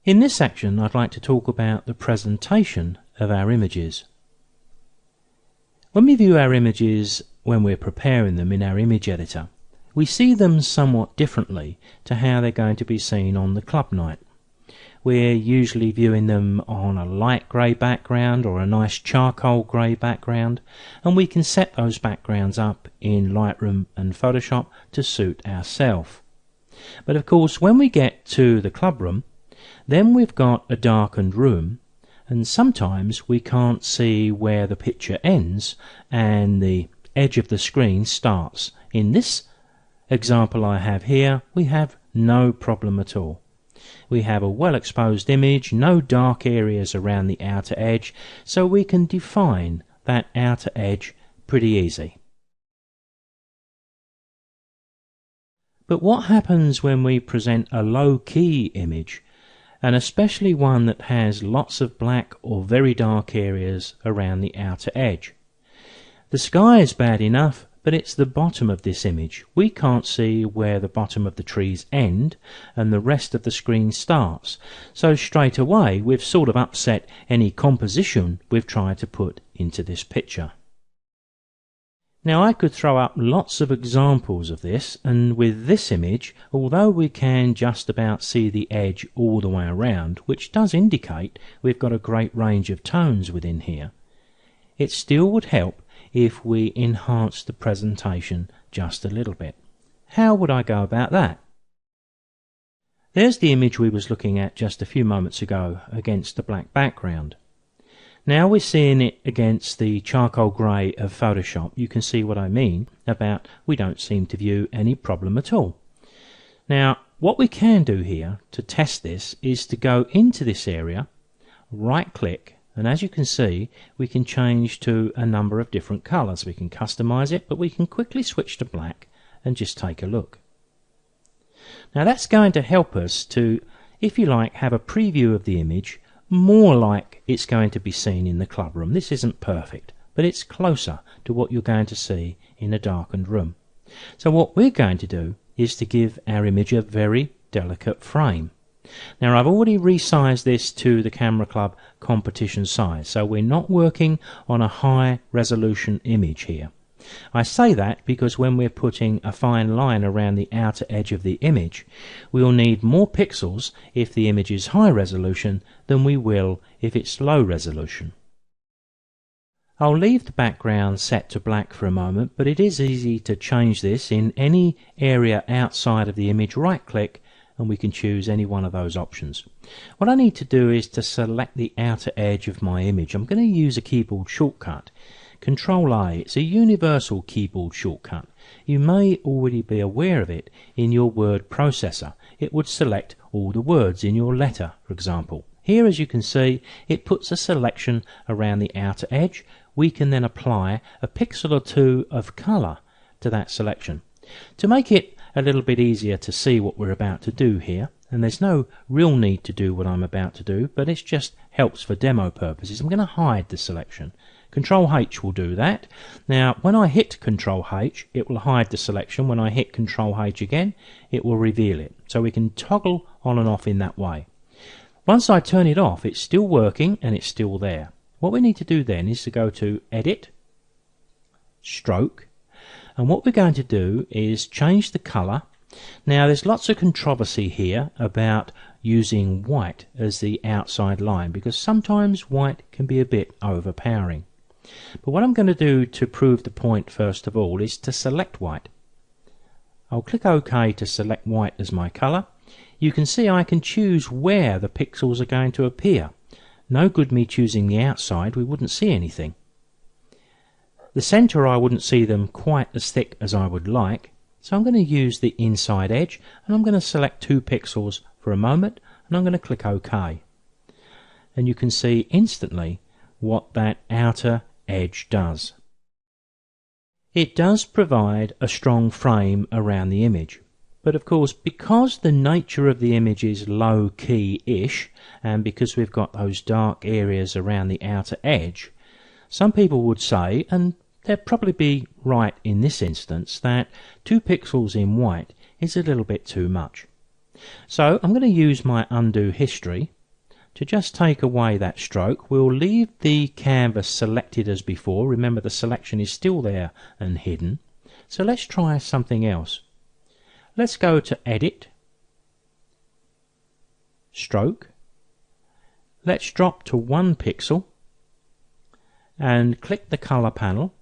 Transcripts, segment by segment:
In this section, I'd like to talk about the presentation of our images. When we view our images when we're preparing them in our image editor, we see them somewhat differently to how they're going to be seen on the club night. We're usually viewing them on a light grey background or a nice charcoal grey background, and we can set those backgrounds up in Lightroom and Photoshop to suit ourselves. But of course, when we get to the club room, then we've got a darkened room, and sometimes we can't see where the picture ends and the edge of the screen starts. In this example I have here, we have no problem at all. We have a well exposed image, no dark areas around the outer edge, so we can define that outer edge pretty easy. But what happens when we present a low-key image, and especially one that has lots of black or very dark areas around the outer edge? The sky is bad enough, but it's the bottom of this image. We can't see where the bottom of the trees end and the rest of the screen starts, so straight away we've sort of upset any composition we've tried to put into this picture. Now, I could throw up lots of examples of this, and with this image, although we can just about see the edge all the way around, which does indicate we've got a great range of tones within here, it still would help if we enhance the presentation just a little bit. How would I go about that? There's the image we was looking at just a few moments ago against the black background. Now we're seeing it against the charcoal grey of Photoshop. You can see what I mean about we don't seem to view any problem at all. Now, what we can do here to test this is to go into this area, right click, and as you can see, we can change to a number of different colours. We can customize it, but we can quickly switch to black and just take a look. Now that's going to help us to, if you like, have a preview of the image more like it's going to be seen in the club room. This isn't perfect, but it's closer to what you're going to see in a darkened room. So what we're going to do is to give our image a very delicate frame. Now, I've already resized this to the Camera Club competition size, so we're not working on a high resolution image here. I say that because when we're putting a fine line around the outer edge of the image, we'll need more pixels if the image is high resolution than we will if it's low resolution. I'll leave the background set to black for a moment, but it is easy to change this in any area outside of the image. Right click and we can choose any one of those options. What I need to do is to select the outer edge of my image. I'm going to use a keyboard shortcut. Control A. It's a universal keyboard shortcut. You may already be aware of it in your word processor. It would select all the words in your letter, for example. Here, as you can see, it puts a selection around the outer edge. We can then apply a pixel or two of colour to that selection. To make it a little bit easier to see what we're about to do here, and there's no real need to do what I'm about to do, but it just helps for demo purposes, I'm going to hide the selection. Control H will do that. Now, when I hit Control H, it will hide the selection. When I hit Control H again, it will reveal it. So we can toggle on and off in that way. Once I turn it off, it's still working and it's still there. What we need to do then is to go to Edit, Stroke, and what we're going to do is change the colour. Now, there's lots of controversy here about using white as the outside line, because sometimes white can be a bit overpowering. But what I'm going to do to prove the point first of all is to select white. I'll click OK to select white as my colour. You can see I can choose where the pixels are going to appear. No good me choosing the outside, we wouldn't see anything. The centre, I wouldn't see them quite as thick as I would like, so I'm going to use the inside edge, and I'm going to select 2 pixels for a moment, and I'm going to click OK. And you can see instantly what that outer edge does. It does provide a strong frame around the image. But of course, because the nature of the image is low-key-ish, and because we've got those dark areas around the outer edge, some people would say, and they'd probably be right in this instance, that 2 pixels in white is a little bit too much. So I'm going to use my undo history, to just take away that stroke, we'll leave the canvas selected as before. Remember, the selection is still there and hidden. So let's try something else. Let's go to Edit, Stroke. Let's drop to 1 pixel and click the color panel,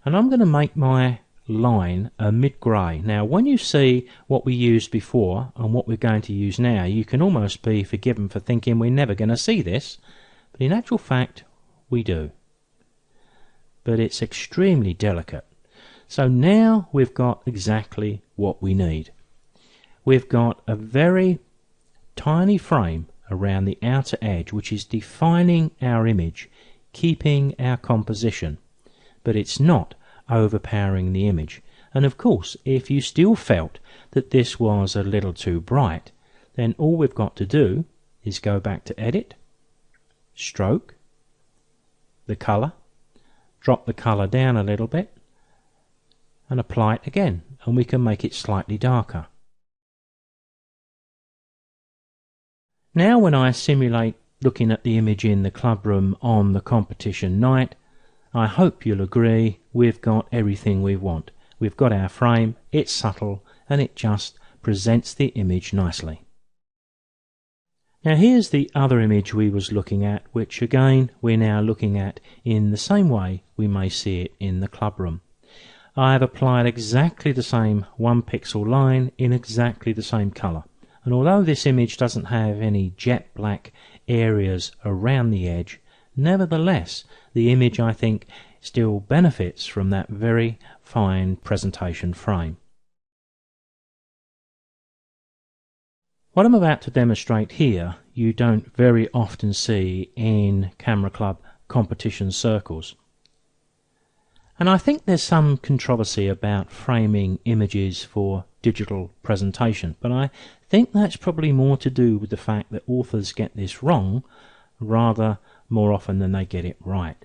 and I'm going to make my line a mid-grey. Now when you see what we used before and what we're going to use now, you can almost be forgiven for thinking we're never going to see this, but in actual fact we do. But it's extremely delicate. So now we've got exactly what we need. We've got a very tiny frame around the outer edge which is defining our image, keeping our composition, but it's not overpowering the image. And of course, if you still felt that this was a little too bright, then all we've got to do is go back to Edit, Stroke, the color, drop the color down a little bit and apply it again, and we can make it slightly darker. Now when I simulate looking at the image in the club room on the competition night, I hope you'll agree we've got everything we want. We've got our frame, it's subtle, and it just presents the image nicely. Now here's the other image we was looking at, which again we're now looking at in the same way we may see it in the club room. I have applied exactly the same 1 pixel line in exactly the same colour, and although this image doesn't have any jet black areas around the edge, nevertheless the image, I think, still benefits from that very fine presentation frame. What I'm about to demonstrate here you don't very often see in camera club competition circles. And I think there's some controversy about framing images for digital presentation, but I think that's probably more to do with the fact that authors get this wrong rather more often than they get it right.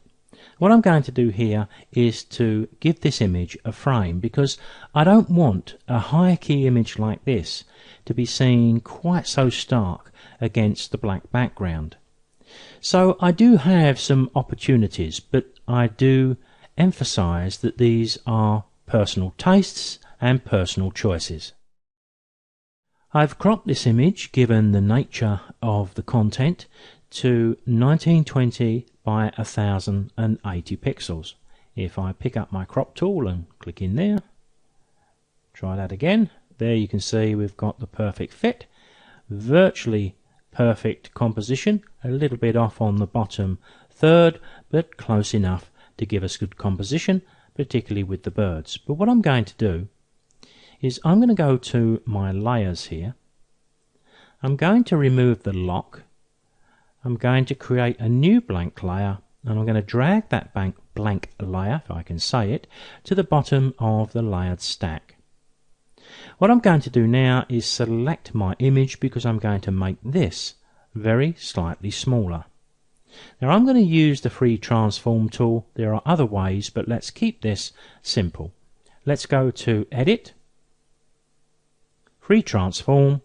What I'm going to do here is to give this image a frame, because I don't want a high key image like this to be seen quite so stark against the black background. So I do have some opportunities, but I do emphasize that these are personal tastes and personal choices. I've cropped this image, given the nature of the content, to 1920 by 1080 pixels. If I pick up my crop tool and click in there, try that again, there you can see we've got the perfect fit, virtually perfect composition, a little bit off on the bottom third, but close enough to give us good composition, particularly with the birds. But what I'm going to do is I'm going to go to my layers here. I'm going to remove the lock. I'm going to create a new blank layer, and I'm going to drag that blank layer, if I can say it, to the bottom of the layered stack. What I'm going to do now is select my image, because I'm going to make this very slightly smaller. Now I'm going to use the free transform tool. There are other ways, but let's keep this simple. Let's go to Edit, Free Transform.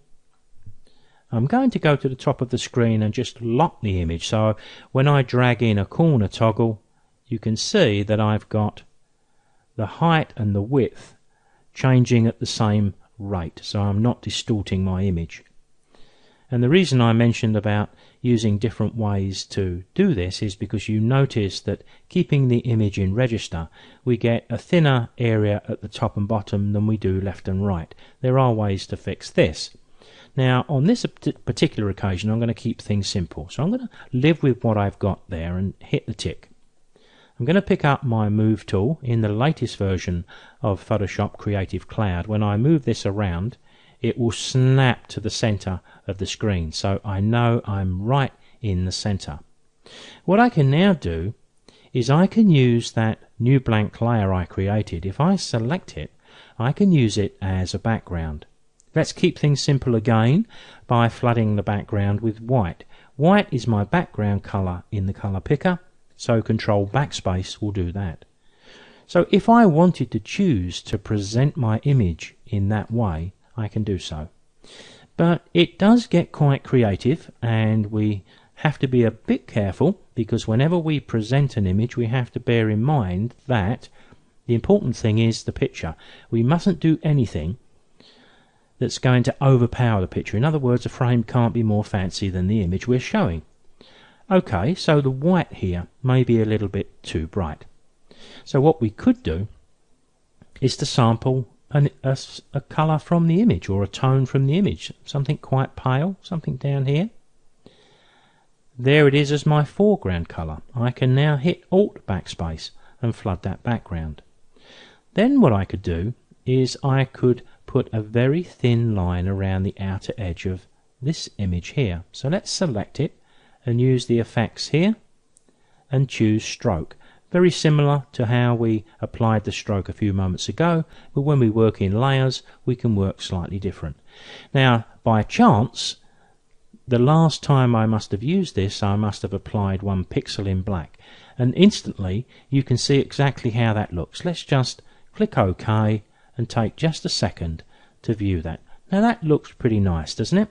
I'm going to go to the top of the screen and just lock the image, so when I drag in a corner toggle you can see that I've got the height and the width changing at the same rate, so I'm not distorting my image. And the reason I mentioned about using different ways to do this is because you notice that keeping the image in register, we get a thinner area at the top and bottom than we do left and right. There are ways to fix this. Now on this particular occasion I'm going to keep things simple, so I'm going to live with what I've got there and hit the tick. I'm going to pick up my move tool. In the latest version of Photoshop Creative Cloud, when I move this around it will snap to the center of the screen, so I know I'm right in the center. What I can now do is I can use that new blank layer I created. If I select it, I can use it as a background. Let's keep things simple again by flooding the background with white. White is my background color in the color picker, so Control Backspace will do that. So if I wanted to choose to present my image in that way, I can do so. But it does get quite creative, and we have to be a bit careful, because whenever we present an image we have to bear in mind that the important thing is the picture. We mustn't do anything that's going to overpower the picture. In other words, a frame can't be more fancy than the image we're showing. Okay, so the white here may be a little bit too bright. So what we could do is to sample a colour from the image, or a tone from the image, something quite pale, something down here. There it is as my foreground colour. I can now hit Alt Backspace and flood that background. Then what I could do is I could put a very thin line around the outer edge of this image here. So let's select it and use the effects here and choose stroke. Very similar to how we applied the stroke a few moments ago, but when we work in layers we can work slightly different. Now, by chance, the last time I must have used this, I must have applied 1 pixel in black, and instantly you can see exactly how that looks. Let's just click OK and take just a second to view that. Now that looks pretty nice, doesn't it?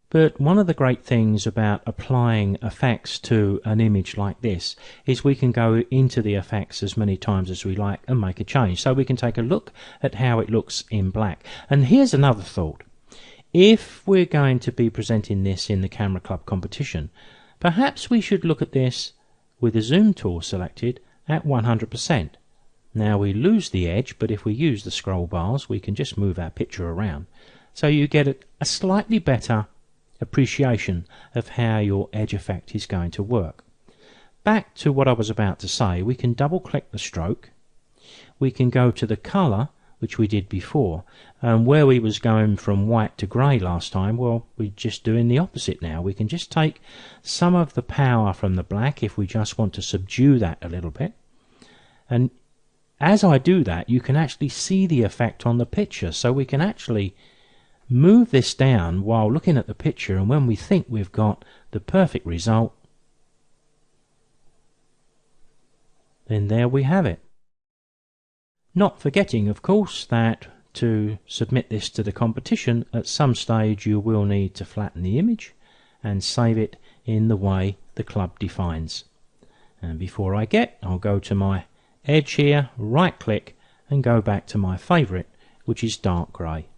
But one of the great things about applying effects to an image like this is we can go into the effects as many times as we like and make a change. So we can take a look at how it looks in black. And here's another thought. If we're going to be presenting this in the Camera Club competition, perhaps we should look at this with the zoom tool selected at 100%. Now we lose the edge, but if we use the scroll bars we can just move our picture around. So you get a slightly better appreciation of how your edge effect is going to work. Back to what I was about to say, we can double click the stroke, we can go to the colour, which we did before, and where we was going from white to grey last time, well, we're just doing the opposite now. We can just take some of the power from the black if we just want to subdue that a little bit, and as I do that you can actually see the effect on the picture. So we can actually move this down while looking at the picture, and when we think we've got the perfect result, then there we have it. Not forgetting, of course, that to submit this to the competition, at some stage you will need to flatten the image and save it in the way the club defines. And before I'll go to my edge here, right click and go back to my favourite, which is dark grey.